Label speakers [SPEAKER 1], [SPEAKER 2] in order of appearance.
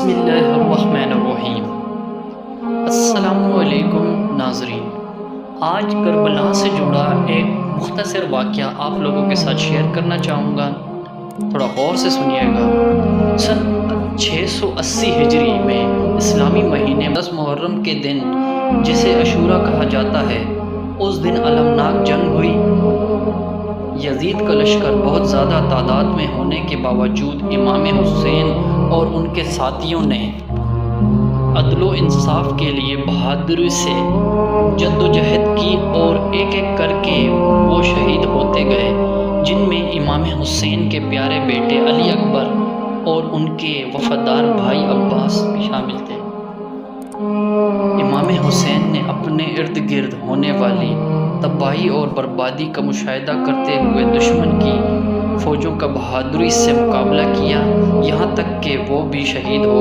[SPEAKER 1] بسم اللہ الرحمن الرحیم۔ السلام علیکم ناظرین، آج کربلا سے جڑا ایک مختصر واقعہ آپ لوگوں کے ساتھ شیئر کرنا چاہوں گا، تھوڑا غور سے سنیے گا۔ سن 680 ہجری میں اسلامی مہینے 10 محرم کے دن، جسے عاشوراء کہا جاتا ہے، اس دن المناک جنگ ہوئی۔ یزید کا لشکر بہت زیادہ تعداد میں ہونے کے باوجود امام حسین اور ان کے ساتھیوں نے عدل و انصاف کے لیے بہادری سے جد و جہد کی اور ایک ایک کر کے وہ شہید ہوتے گئے، جن میں امام حسین کے پیارے بیٹے علی اکبر اور ان کے وفادار بھائی عباس بھی شامل تھے۔ امام حسین نے اپنے ارد گرد ہونے والی تباہی اور بربادی کا مشاہدہ کرتے ہوئے دشمن کی فوجوں کا بہادری سے مقابلہ کیا، یہاں تک کہ وہ بھی شہید ہو